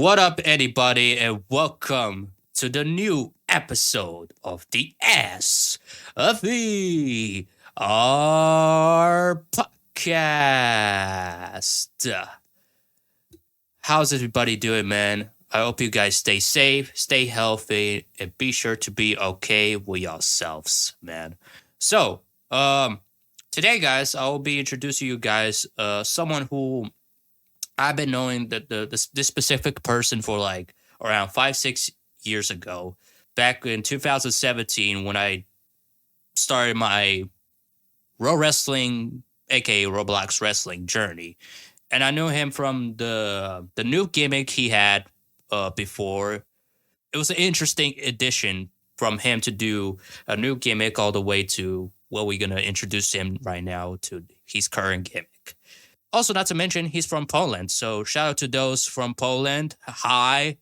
What up, anybody, and welcome to the new episode of the SVR podcast. How's everybody doing, man? I hope you guys stay safe, stay healthy, and be sure to be okay with yourselves, man. So, today, guys, I will be introducing you guys someone who I've been knowing that this specific person for like around 5-6 years ago, back in 2017 when I started my Pro Wrestling, aka Roblox wrestling journey, and I knew him from the new gimmick he had before. It was an interesting addition from him to do a new gimmick all the way to what we're gonna introduce him right now to his current gimmick. Also, not to mention, he's from Poland. So shout out to those from Poland. Hi.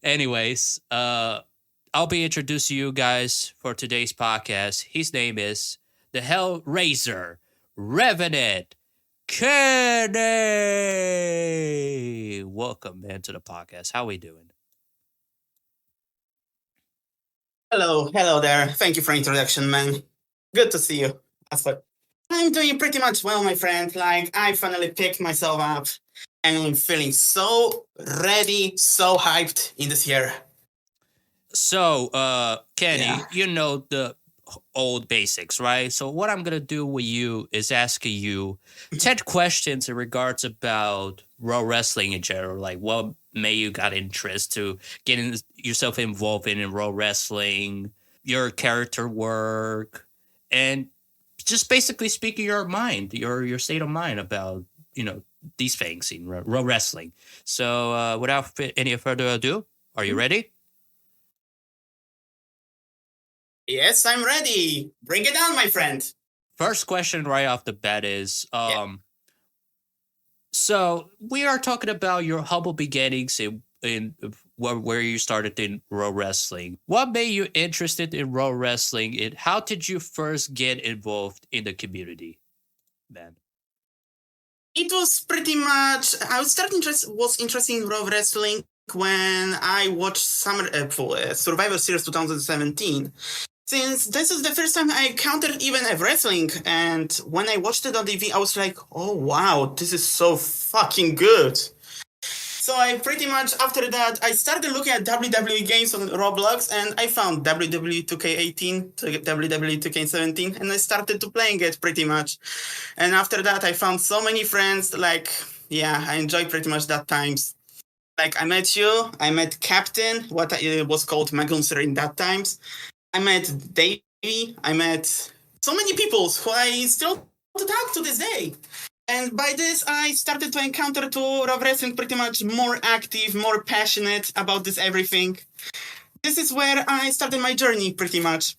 Anyways, I'll be introducing you guys for today's podcast. His name is the Hellraiser, RevenantKenny. Welcome, man, to the podcast. How we doing? Hello there. Thank you for introduction, man. Good to see you. I'm doing pretty much well, my friend. Like, I finally picked myself up and I'm feeling so ready, so hyped in this year. So, Kenny, you know the old basics, right? So what I'm going to do with you is ask you 10 questions in regards about pro wrestling in general, like what made you got interest to getting yourself involved in pro wrestling, your character work, and just basically speaking your mind, your state of mind about, these things in pro wrestling. So without any further ado, are you ready? Yes, I'm ready. Bring it on, my friend. First question right off the bat is, so we are talking about your humble beginnings in where you started in pro wrestling. What made you interested in pro wrestling? And how did you first get involved in the community, man? It was pretty much, was interested in pro wrestling when I watched Survivor Series 2017. Since this is the first time I encountered even a wrestling, and when I watched it on TV, I was like, oh wow, this is so fucking good. So I pretty much, after that, I started looking at WWE games on Roblox, and I found WWE 2K18, WWE 2K17, and I started to playing it pretty much. And after that, I found so many friends, I enjoyed pretty much that times. Like, I met you, I met Captain, what was called Magunser in that times. I met Davey, I met so many people who I still talk to this day. And by this, I started to encounter to wrestling pretty much more active, more passionate about this everything. This is where I started my journey pretty much.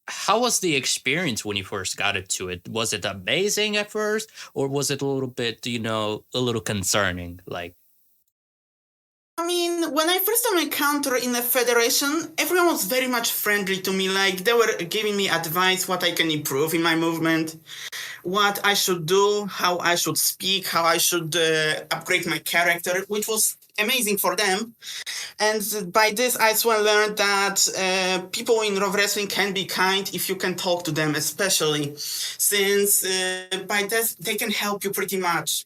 How was the experience when you first got into it? Was it amazing at first, or was it a little bit, a little concerning? I mean, when I first time encountered in the federation, everyone was very much friendly to me. Like, they were giving me advice, what I can improve in my movement, what I should do, how I should speak, how I should upgrade my character, which was amazing for them. And by this, I as well learned that people in pro wrestling can be kind if you can talk to them, especially since by this, they can help you pretty much.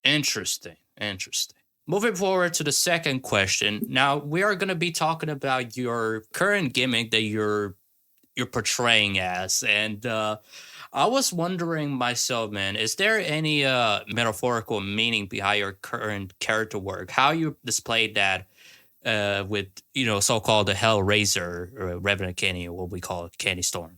Interesting. Moving forward to the second question. Now we are going to be talking about your current gimmick that you're portraying as, and I was wondering myself, man, is there any metaphorical meaning behind your current character work? How you displayed that with so-called the Hellraiser or RevenantKenny, or what we call Kenny Storm?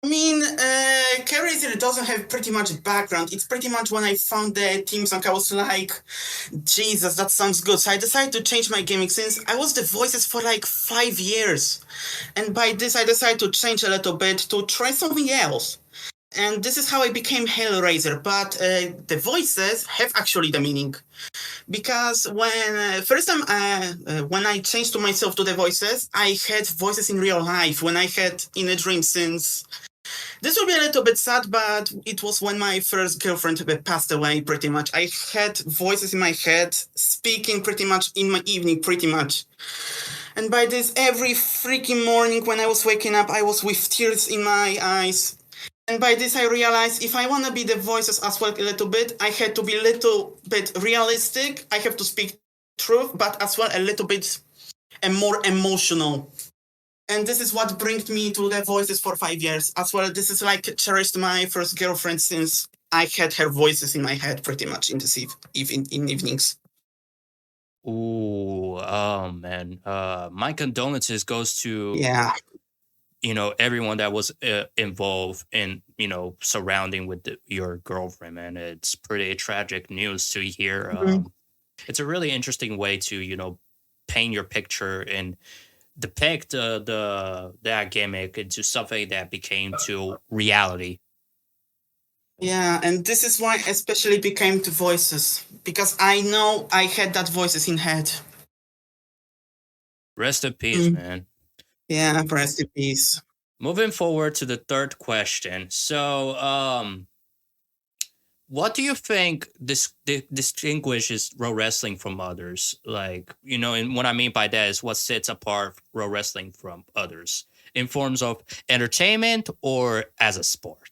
I mean, Hellraiser doesn't have pretty much background. It's pretty much when I found the theme song, I was like, Jesus, that sounds good. So I decided to change my gimmick since I was the voices for like 5 years. And by this, I decided to change a little bit to try something else. and this is how I became Hellraiser. But the voices have actually the meaning, because when first time when I changed to myself to the voices, I had voices in real life when I had in a dream. Since this will be a little bit sad, but it was when my first girlfriend passed away. Pretty much, I had voices in my head speaking pretty much in my evening, pretty much. And by this, every freaking morning when I was waking up, I was with tears in my eyes. And by this, I realized if I want to be the voices as well a little bit, I had to be a little bit realistic. I have to speak truth, but as well a little bit and more emotional. And this is what brings me to the voices for 5 years. As well, this is like cherished my first girlfriend since I had her voices in my head pretty much in the in evenings. Ooh, oh man. My condolences goes to Yeah. everyone that was involved in surrounding with your girlfriend, man. It's pretty tragic news to hear. Mhm. It's a really interesting way to paint your picture and depict that gimmick into something that became to reality. Yeah, and this is why I especially became the voices, because I know I had that voices in head. Rest in peace, man. Yeah, rest in peace. Moving forward to the third question. So, what do you think distinguishes pro wrestling from others? Like, and what I mean by that is what sets apart pro wrestling from others in forms of entertainment or as a sport?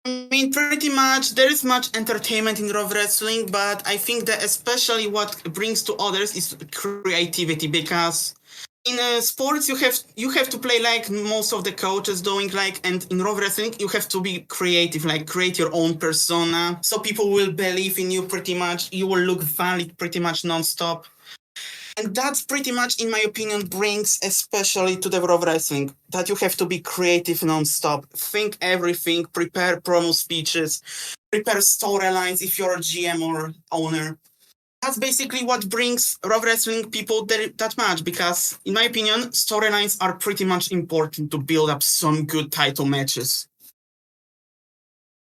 I mean, pretty much there is much entertainment in Raw Wrestling, but I think that especially what brings to others is creativity, because in sports you have to play like most of the coaches doing, like, and in Raw Wrestling you have to be creative, like create your own persona so people will believe in you pretty much. You will look valid pretty much non-stop. And that's pretty much, in my opinion, brings especially to the Raw Wrestling, that you have to be creative non-stop. Think everything, prepare promo speeches, prepare storylines if you're a GM or owner. That's basically what brings Raw Wrestling people that much, because, in my opinion, storylines are pretty much important to build up some good title matches.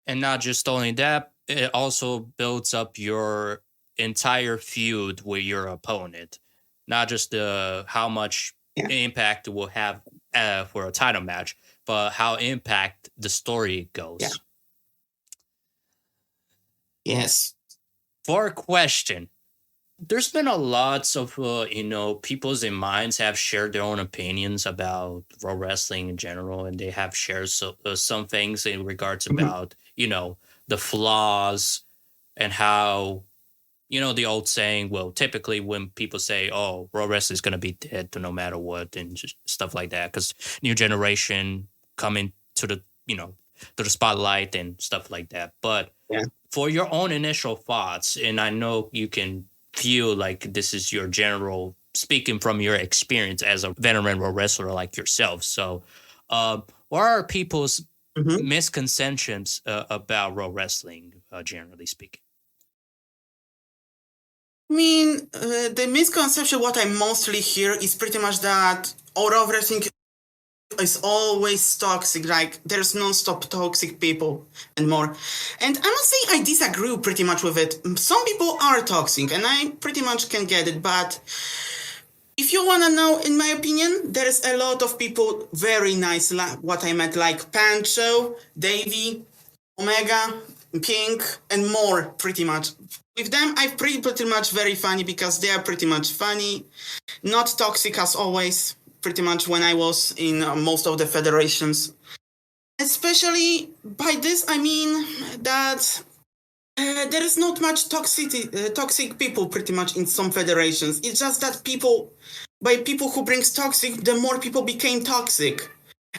And not just only that, it also builds up your entire feud with your opponent. Not just how much impact it will have for a title match, but how impact the story goes. Yeah. Yes. For a question, there's been a lots of people's in minds have shared their own opinions about pro wrestling in general, and they have shared some things in regards about the flaws and how the old saying, well, typically when people say, oh, pro wrestling is going to be dead to no matter what, and just stuff like that, because new generation coming to the to the spotlight and stuff like that. But for your own initial thoughts, and I know you can feel like this is your general speaking from your experience as a veteran pro wrestler like yourself. So what are people's misconceptions about pro wrestling, generally speaking? I mean, the misconception, what I mostly hear is pretty much that Raw Wrestling is always toxic, like there's non-stop toxic people and more. And I must say I disagree pretty much with it. Some people are toxic, and I pretty much can get it, but if you want to know, in my opinion, there's a lot of people very nice, what I met, like Pancho, Davey, Omega, Pink, and more, pretty much. With them, I'm pretty much very funny, because they are pretty much funny, not toxic as always, pretty much when I was in most of the federations. Especially by this, I mean that there is not much toxic people pretty much in some federations. It's just that by people who brings toxic, the more people became toxic.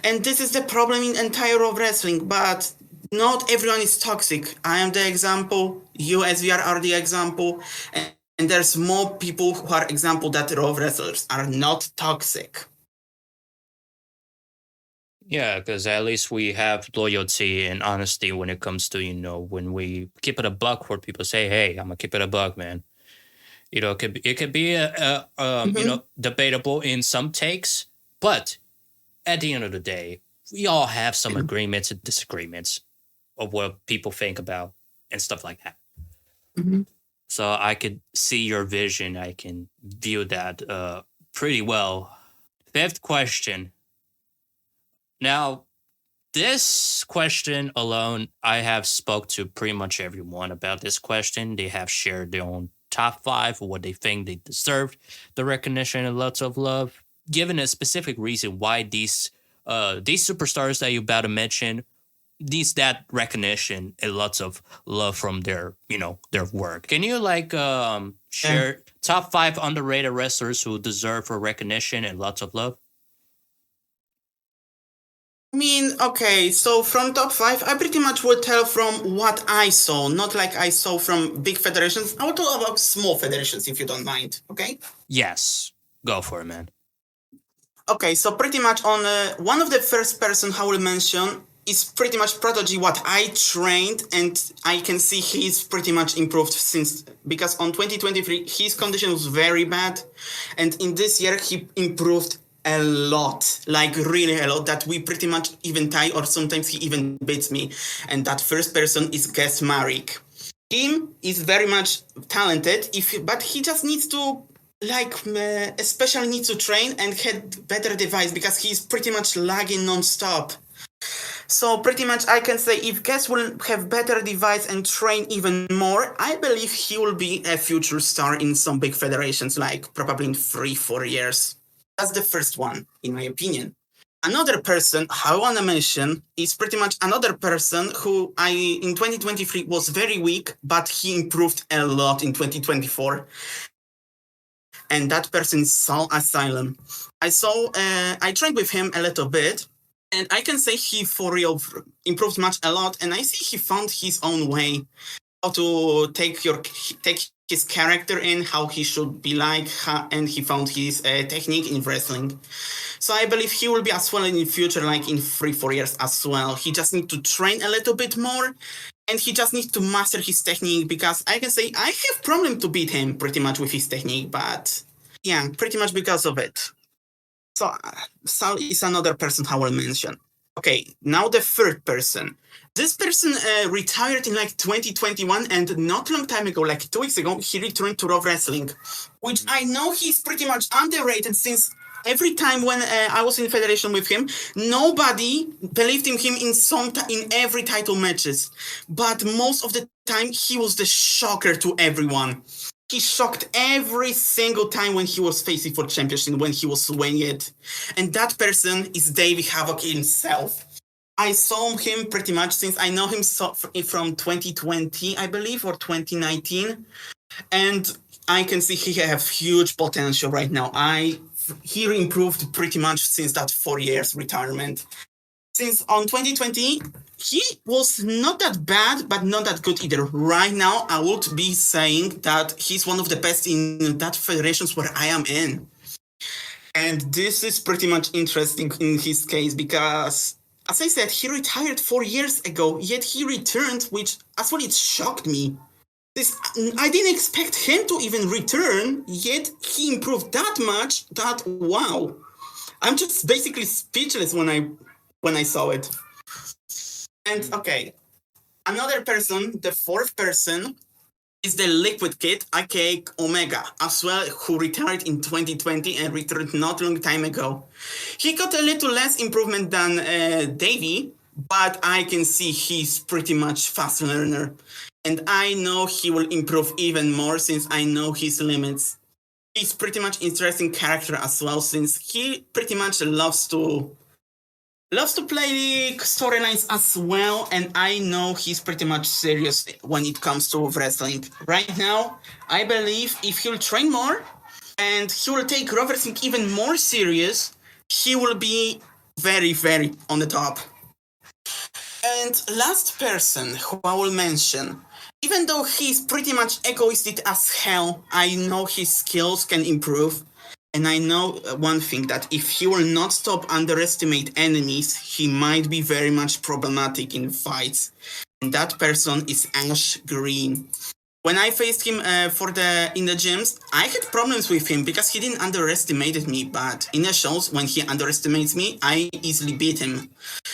And this is the problem in entire of wrestling, but not everyone is toxic. I am the example, you SVR are the example, and there's more people who are example that Raw wrestlers are not toxic. Yeah, because at least we have loyalty and honesty when it comes to, when we keep it a buck, where people say, hey, I'm going to keep it a buck, man. It could be debatable in some takes, but at the end of the day, we all have some agreements and disagreements of what people think about and stuff like that. Mhm. So I could see your vision. I can view that pretty well. Fifth question. Now, this question alone, I have spoke to pretty much everyone about this question. They have shared their own top 5 of what they think they deserved the recognition and lots of love. Given a specific reason why these superstars that you're about to mention needs that recognition and lots of love from their their work. Can you share top 5 underrated wrestlers who deserve for recognition and lots of love? I mean, okay, so from top 5, I pretty much will tell from what I saw, not like I saw from big federations. I will talk about small federations if you don't mind, okay? Yes, go for it, man. Okay, so pretty much on one of the first person I will mention is pretty much Prodigy, what I trained, and I can see he's pretty much improved since, because on 2023, his condition was very bad, and in this year, he improved a lot, like really a lot, that we pretty much even tie, or sometimes he even beats me, and that first person is Gus Marik. Him is very much talented, but he just needs to especially needs to train and had better device, because he's pretty much lagging non-stop. So pretty much I can say if Gus will have better device and train even more, I believe he will be a future star in some big federations, like probably in 3-4 years. That's the first one, in my opinion. Another person I want to mention is pretty much another person who in 2023 was very weak, but he improved a lot in 2024. And that person is Soul Asylum. I trained with him a little bit, and I can say he for real improved a lot, and I see he found his own way how to take his character in, how he should be and he found his technique in wrestling. So I believe he will be as well in the future, like in 3-4 years as well. He just needs to train a little bit more, and he just needs to master his technique, because I can say I have problem to beat him pretty much with his technique, but yeah, pretty much because of it. So Sal is another person I will mention. Okay, now the third person. This person retired in like 2021, and not long time ago, like 2 weeks ago, he returned to Raw Wrestling, which I know he's pretty much underrated, since every time when I was in federation with him, nobody believed in him in every title matches. But most of the time, he was the shocker to everyone. He shocked every single time when he was facing for championship, when he was winning it. And that person is Davey Havoc himself. I saw him pretty much since I know him from 2020, I believe, or 2019. And I can see he has huge potential right now. He improved pretty much since that 4 years retirement. Since on 2020, he was not that bad, but not that good either. Right now, I would be saying that he's one of the best in that federations where I am in. And this is pretty much interesting in his case, because, as I said, he retired 4 years ago, yet he returned, which as well, it shocked me. I didn't expect him to even return, yet he improved that much that, wow. I'm just basically speechless when I saw it. And okay, another person, the fourth person, is the Liquid Kid, aka Omega, as well, who retired in 2020 and returned not long time ago. He got a little less improvement than Davey, but I can see he's pretty much fast learner. And I know he will improve even more, since I know his limits. He's pretty much interesting character as well, since he pretty much loves to play storylines as well, and I know he's pretty much serious when it comes to wrestling. Right now, I believe if he'll train more and he will take wrestling even more serious, he will be very, very on the top. And last person who I will mention, even though he's pretty much egoistic as hell, I know his skills can improve. And I know one thing, that if he will not stop underestimate enemies, he might be very much problematic in fights. And that person is Ash Green. When I faced him in the gyms, I had problems with him because he didn't underestimate me. But in the shows, when he underestimates me, I easily beat him.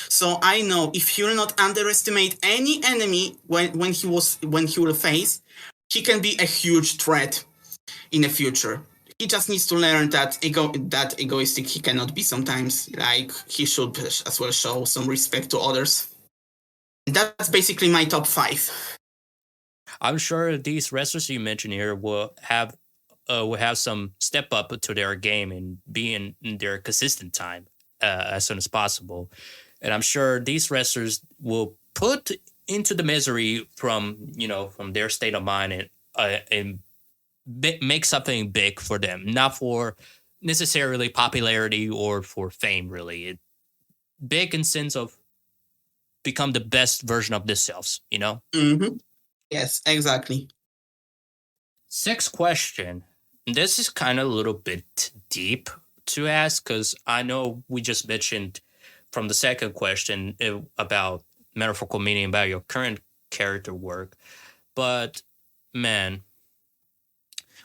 So I know if he will not underestimate any enemy when he will face, he can be a huge threat in the future. He just needs to learn that egoistic he cannot be sometimes. Like he should as well show some respect to others. That's basically my top 5. I'm sure these wrestlers you mentioned here will have some step up to their game and be in their consistent time as soon as possible. And I'm sure these wrestlers will put into the misery from their state of mind and make something big for them, not for necessarily popularity or for fame. Really, big in sense of become the best version of themselves. Mm-hmm. Yes, exactly. Sixth question. This is kind of a little bit deep to ask because I know we just mentioned from the second question about metaphorical meaning about your current character work. But man,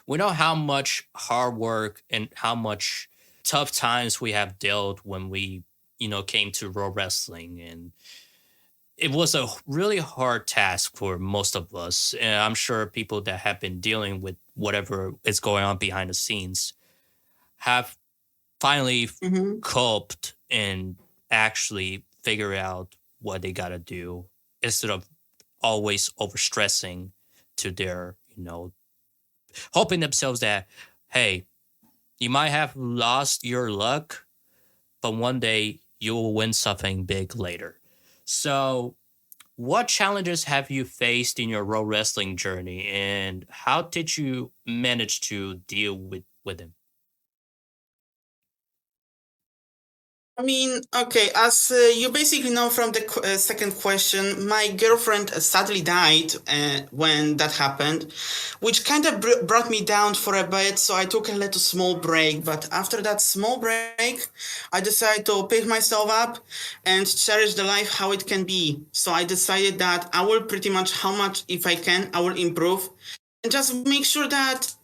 we know how much hard work and how much tough times we have dealt when we, came to pro wrestling. And it was a really hard task for most of us. And I'm sure people that have been dealing with whatever is going on behind the scenes have finally coped and actually figure out what they got to do instead of always overstressing to their, hoping themselves that, hey, you might have lost your luck, but one day you will win something big later. So, what challenges have you faced in your pro wrestling journey, and how did you manage to deal with them? I mean, okay, as you basically know from the second question, my girlfriend sadly died when that happened, which kind of brought me down for a bit. So I took a little small break. But after that small break, I decided to pick myself up and cherish the life how it can be. So I decided that I will pretty much, how much, if I can, I will improve and just make sure that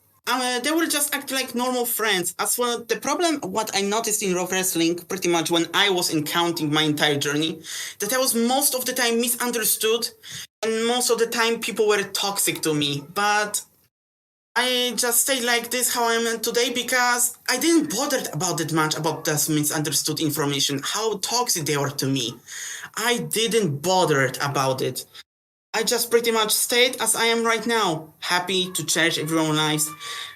they will just act like normal friends. As well, the problem, what I noticed in rough wrestling, pretty much when I was encountering my entire journey, that I was most of the time misunderstood, and most of the time people were toxic to me. But I just stayed like this how I am today because I didn't bother about that much about this misunderstood information, how toxic they were to me. I didn't bother about it. I just pretty much stayed as I am right now, happy to cherish everyone's lives.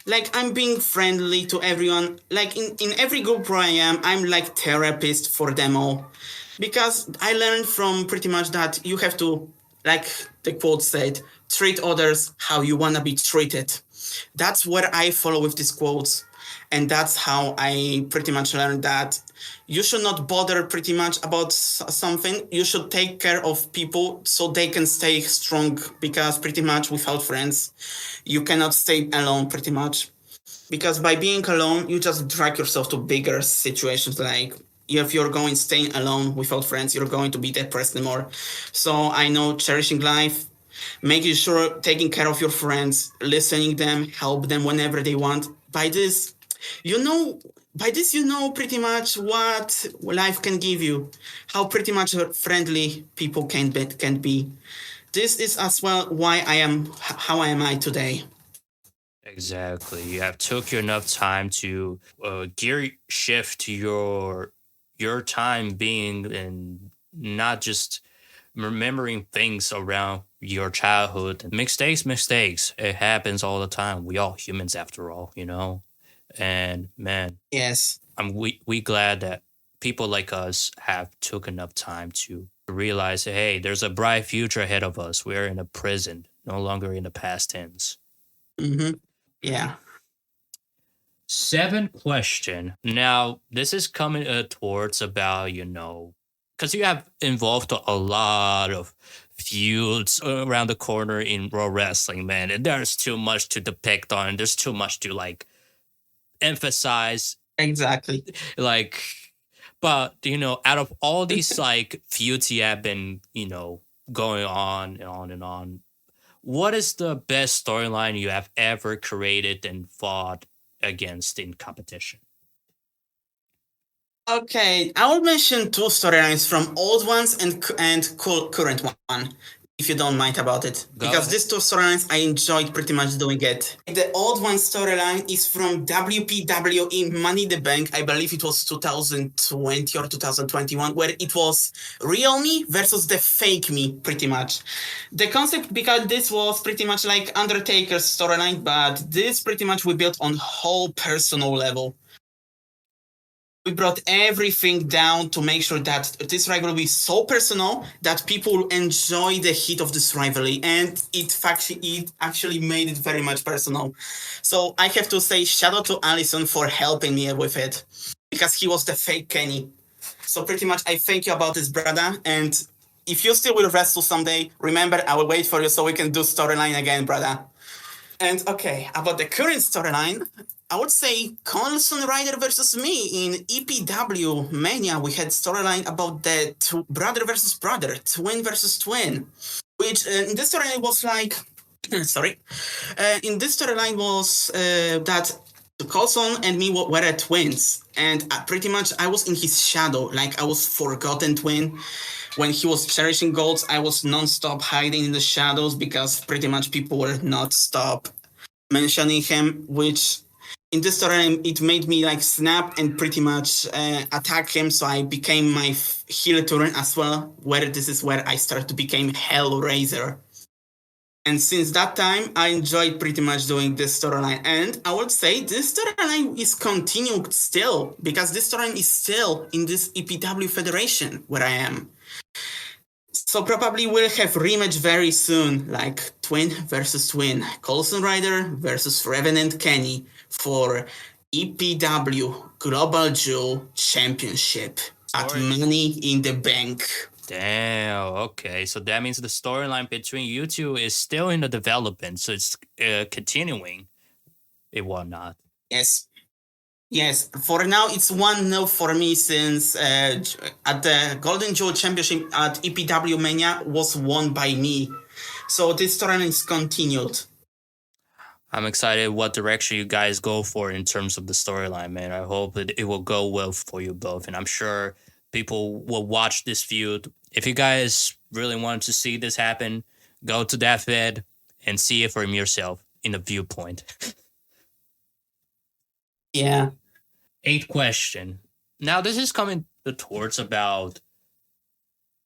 Like I'm being friendly to everyone. Like in every group where I am, I'm like therapist for them all. Because I learned from pretty much that you have to, like the quote said, treat others how you wanna be treated. That's what I follow with these quotes. And that's how I pretty much learned that you should not bother pretty much about something. You should take care of people so they can stay strong because pretty much without friends, you cannot stay alone pretty much. Because by being alone, you just drag yourself to bigger situations like if you're going staying alone without friends, you're going to be depressed more. So I know cherishing life, making sure taking care of your friends, listening them, help them whenever they want. You know, by this you know pretty much what life can give you, how pretty much friendly people can be. This is as well why I am how I am I today. Exactly. You have took you enough time to gear shift your time being and not just remembering things around your childhood. Mistakes. It happens all the time. We all humans after all. And man, Yes. we glad that people like us have took enough time to realize, hey, there's a bright future ahead of us. We're in a prison, no longer in the past tense. Mm-hmm. Yeah. Seventh question. Now, this is coming towards about, because you have involved a lot of feuds around the corner in pro wrestling, man. And there's too much to depict on. There's too much to emphasize. Exactly. Like, but, out of all these feuds you have been, going on and on and on, what is the best storyline you have ever created and fought against in competition? Okay, I will mention two storylines from old ones and current one, if you don't mind about it. Go Because ahead. these two storylines, I enjoyed pretty much doing it. The old one storyline is from WPWE Money in the Bank. I believe it was 2020 or 2021, where it was real me versus the fake me, pretty much. The concept, because this was pretty much like Undertaker's storyline, but this pretty much we built on whole personal level. We brought everything down to make sure that this rivalry will be so personal that people enjoy the heat of this rivalry, and it actually made it very much personal. So I have to say shout out to Allison for helping me with it, because he was the fake Kenny. So pretty much I thank you about this, brother, and if you still will wrestle someday, remember I will wait for you so we can do storyline again, brother. And okay, about the current storyline, I would say Colson Rider versus me in EPW Mania. We had storyline about the brother versus brother, twin versus twin, which in this storyline was like, sorry, in this storyline was that Colson and me were twins, and pretty much I was in his shadow, like I was forgotten twin. When he was cherishing golds, I was non-stop hiding in the shadows because pretty much people were not stop mentioning him, which in this story it made me like snap and pretty much attack him, so I became my heel turn as well, where this is where I started to become Hellraiser. And since that time, I enjoyed pretty much doing this storyline. And I would say this storyline is continuing still, because this storyline is still in this EPW Federation where I am. So probably we'll have rematch very soon, like twin versus twin, Colson Rider versus RevenantKenny for EPW Global Jewel Championship at Money in the Bank. Damn. Okay, so that means the storyline between you two is still in the development, so it's continuing. It will not. Yes. Yes, for now it's 1-0 for me, since at the Golden Jewel Championship at EPW Mania was won by me. So this storyline is continued. I'm excited what direction you guys go for in terms of the storyline, man. I hope it will go well for you both. And I'm sure people will watch this feud. If you guys really want to see this happen, go to that fed and see it for yourself in the viewpoint. Yeah. 8th question. Now, this is coming towards about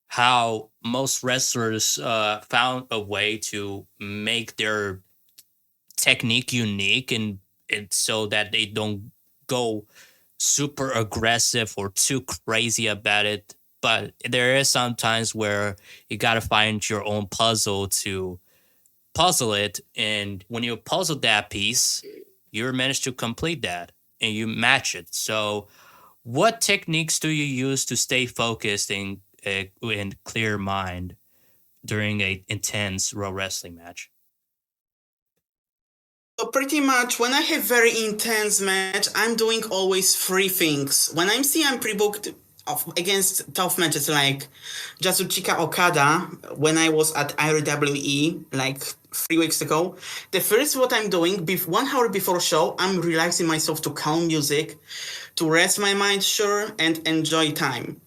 how most wrestlers found a way to make their technique unique and so that they don't go super aggressive or too crazy about it. But there is sometimes where you got to find your own puzzle to puzzle it. And when you puzzle that piece, you manage to complete that and you match it. So what techniques do you use to stay focused and clear mind during an intense Raw wrestling match? So pretty much when I have very intense match, I'm doing always three things. When I'm pre-booked against tough matches like Yasuchika Okada, when I was at IWE like 3 weeks ago, the first what I'm doing, 1 hour before show, I'm relaxing myself to calm music, to rest my mind, sure, and enjoy time.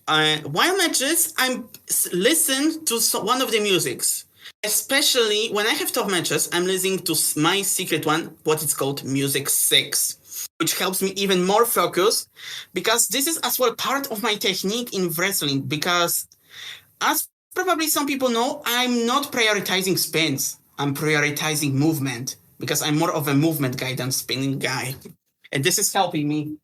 While matches, I'm listen to one of the musics. Especially when I have tough matches, I'm listening to my secret one, what it's called Music 6, which helps me even more focus, because this is as well part of my technique in wrestling, because as probably some people know, I'm not prioritizing spins. I'm prioritizing movement, because I'm more of a movement guy than spinning guy. And this is helping me.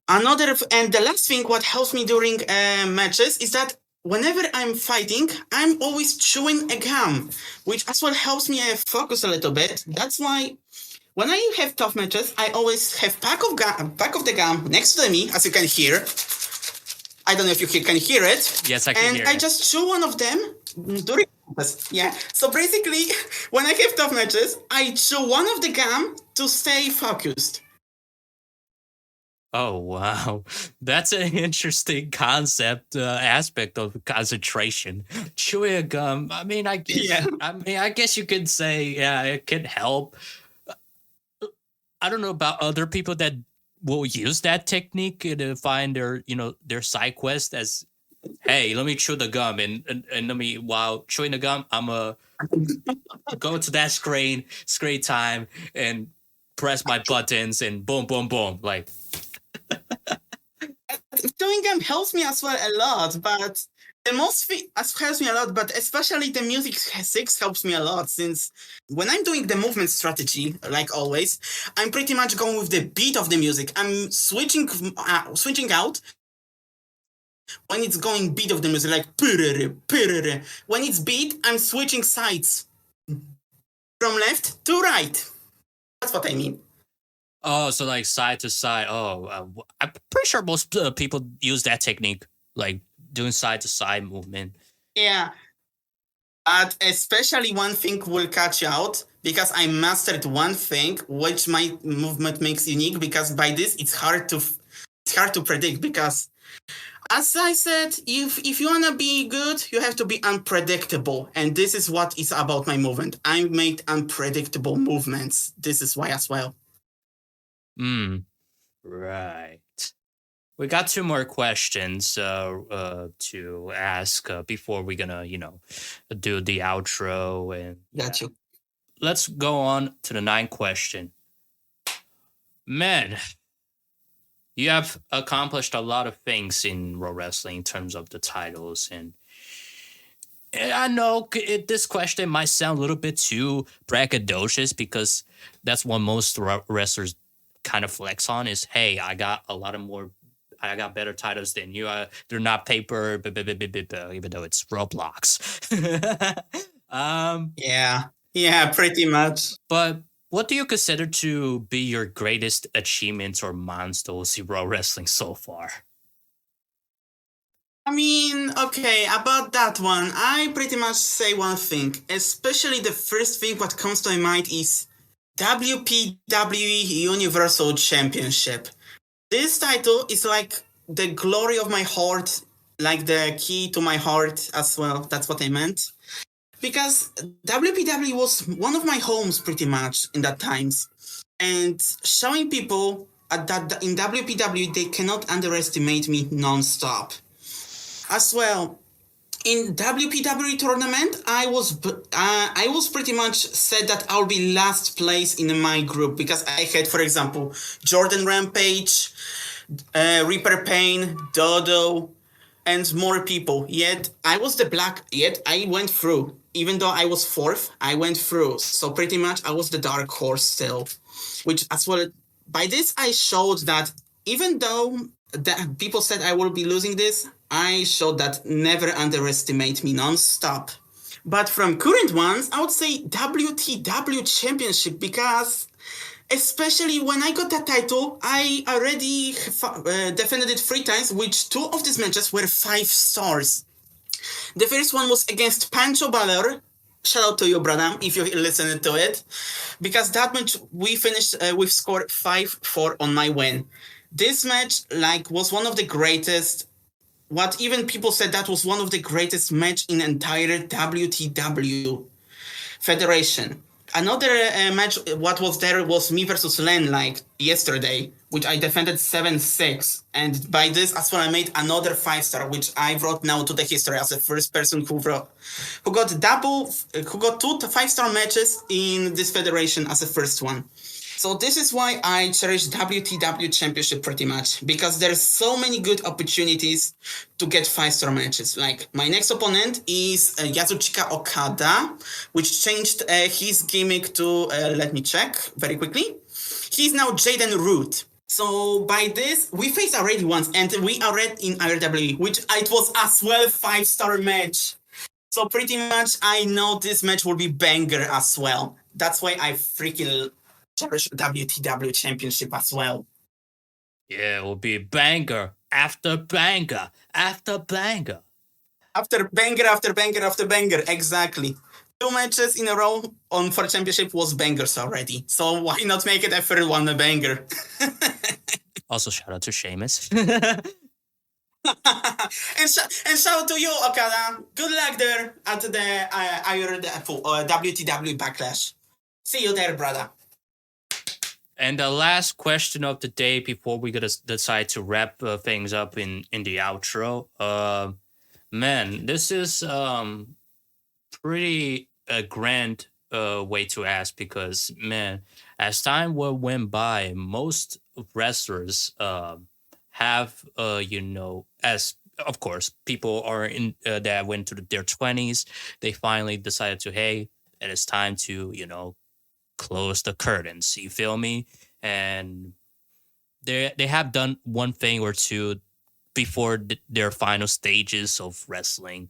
And the last thing what helps me during matches is that whenever I'm fighting, I'm always chewing a gum, which as well helps me focus a little bit. That's why when I have tough matches, I always have pack of the gum next to me, as you can hear. I don't know if you can hear it. Yes, I can hear it. And I just chew one of them during matches. Yeah. So basically, when I have tough matches, I chew one of the gum to stay focused. Oh wow, that's an interesting concept aspect of concentration. Chewing a gum. Yeah. I guess you could say yeah, it can help. I don't know about other people that will use that technique to find their their side quest as hey, let me chew the gum and let me while chewing the gum, I'm a go to that screen time and press my buttons and boom boom boom like Chewing gum helps me as well a lot, but the most helps me a lot, but especially the music 6 helps me a lot since when I'm doing the movement strategy, like always, I'm pretty much going with the beat of the music. I'm switching out when it's going beat of the music, like when it's beat, I'm switching sides from left to right. That's what I mean. oh so like side to side. Oh, I'm pretty sure most people use that technique like doing side to side movement. Yeah, but especially one thing will catch you out because I mastered one thing which my movement makes unique because by this it's hard to predict because as I said, if you wanna be good, you have to be unpredictable. And this is what is about my movement. I made unpredictable movements. This is why as well. Right. We got two more questions to ask before we're gonna, do the outro and Got you. let's go on to the ninth question. Man, you have accomplished a lot of things in pro wrestling in terms of the titles and I know this question might sound a little bit too braggadocious because that's what most wrestlers kind of flex on is, hey, I got better titles than you. They're not paper, even though it's Roblox. Yeah, pretty much. But what do you consider to be your greatest achievements or milestones in pro wrestling so far? I mean, okay, about that one, I pretty much say one thing. Especially the first thing what comes to my mind is WPWE Universal Championship. This title is like the glory of my heart, like the key to my heart as well. That's what I meant. Because WPW was one of my homes pretty much in that times. And showing people that in WPW they cannot underestimate me non-stop. As well, in WPW tournament, I was pretty much said that I'll be last place in my group because I had, for example, Jordan Rampage, Reaper Payne, Dodo, and more people. Yet I was yet I went through. Even though I was fourth, I went through. So pretty much I was the dark horse still. Which as well, by this I showed that even though that people said I will be losing this, I showed that never underestimate me non-stop. But from current ones, I would say WTW Championship because especially when I got that title, I already defended it 3 times, which 2 of these matches were 5 stars. The first one was against Pancho Balor. Shout out to you, brother, if you listened to it. Because that match, we finished with score 5-4 on my win. This match, was one of the greatest. What even people said that was one of the greatest match in entire WTW Federation. Another match, what was there was me versus Len, yesterday, which I defended 7-6. And by this, as well, I made another 5-star, which I wrote now to the history as the first person who got 2 5-star matches in this federation as the first one. So this is why I cherish WTW Championship pretty much, because there's so many good opportunities to get 5-star matches. Like, my next opponent is Yasuchika Okada, which changed his gimmick to, let me check very quickly. He's now Jaden Root. So by this, we faced already once, and we are in RWE, which it was as well 5-star match. So pretty much I know this match will be banger as well. That's why I freaking cherish WTW Championship as well. Yeah, it will be banger after banger after banger. After banger after banger after banger, exactly. 2 matches in a row for championship was bangers already. So why not make it a third one a banger? Also, shout out to Seamus. And shout out to you, Okada. Good luck there at the WTW Backlash. See you there, brother. And the last question of the day before we gonna decide to wrap things up in the outro. Man, this is pretty grand way to ask because man, as time will went by, most wrestlers have as of course people are in that went to their 20s, they finally decided to hey, it is time to close the curtains. You feel me? And they have done one thing or two before their final stages of wrestling.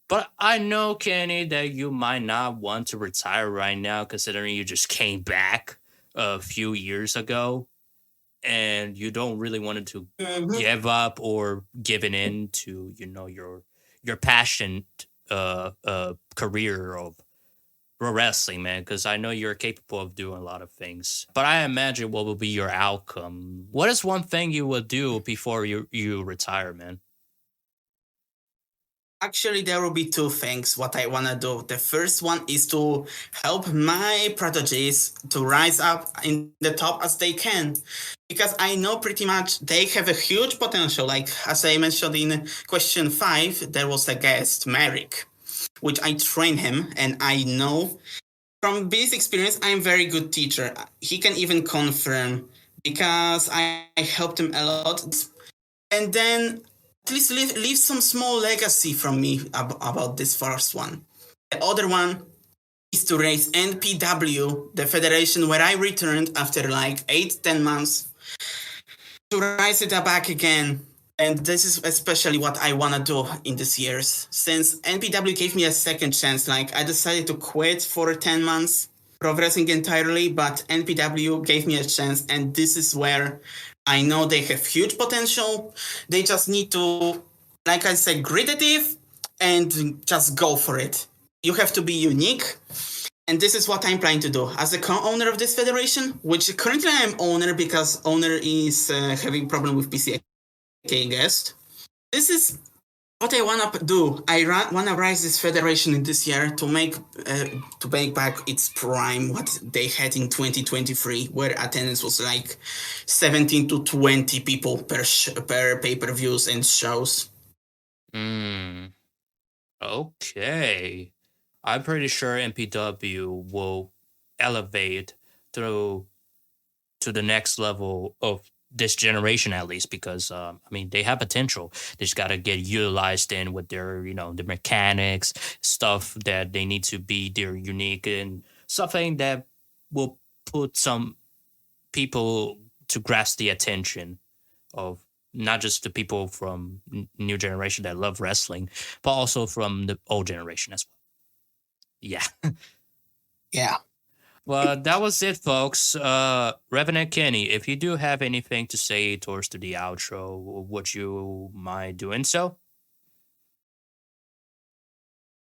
But I know, Kenny, that you might not want to retire right now, considering you just came back a few years ago, and you don't really want to give up or giving in to your passion career of pro wrestling, man, because I know you're capable of doing a lot of things. But I imagine what will be your outcome. What is one thing you will do before you retire, man? Actually, there will be two things what I want to do. The first one is to help my proteges to rise up in the top as they can. Because I know pretty much they have a huge potential. Like, as I mentioned in question 5, there was a guest, Merrick, which I train him, and I know from this experience, I'm a very good teacher. He can even confirm because I helped him a lot. And then at least leave some small legacy from me about this first one. The other one is to raise NPW, the federation where I returned after like 8-10 months, to rise it back again. And this is especially what I want to do in these years. Since NPW gave me a second chance, like I decided to quit for 10 months, progressing entirely, but NPW gave me a chance, and this is where I know they have huge potential. They just need to, like I said, grit it and just go for it. You have to be unique. And this is what I'm planning to do. As a co-owner of this federation, which currently I'm owner because owner is having problem with PCA guest. This is what I want to do. I want to rise this federation in this year to make back its prime, what they had in 2023, where attendance was like 17 to 20 people per pay-per-views and shows. Okay. I'm pretty sure MPW will elevate to the next level of this generation, at least, because I mean they have potential. They just got to get utilized in with their the mechanics stuff that they need to be their unique and something that will put some people to grasp the attention of not just the people from new generation that love wrestling, but also from the old generation as well. Yeah. Yeah. Well, that was it, folks. RevenantKenny, if you do have anything to say towards the outro, would you mind doing so?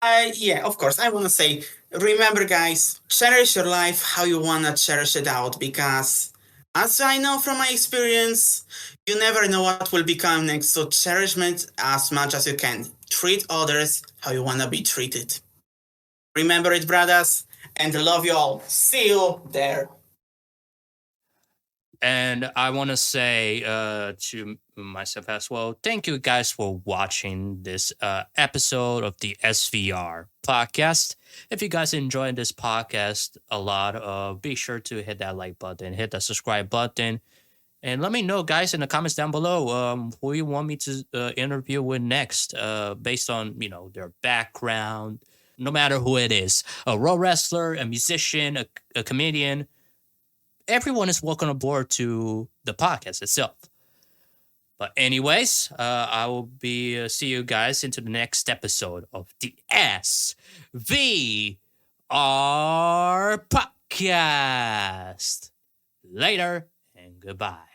Yeah, of course. I want to say, remember, guys, cherish your life how you want to cherish it out, because as I know from my experience, you never know what will become next. So cherish it as much as you can. Treat others how you want to be treated. Remember it, brothers, and love you all. See you there. And I want to say to myself as well, thank you guys for watching this episode of the SVR podcast. If you guys enjoyed this podcast a lot, be sure to hit that like button, hit that subscribe button, and let me know, guys, in the comments down below who you want me to interview with next based on, their background, no matter who it is, a pro wrestler, a musician, a comedian. Everyone is welcome aboard to the podcast itself. But anyways, I will be see you guys into the next episode of the SVR podcast. Later and goodbye.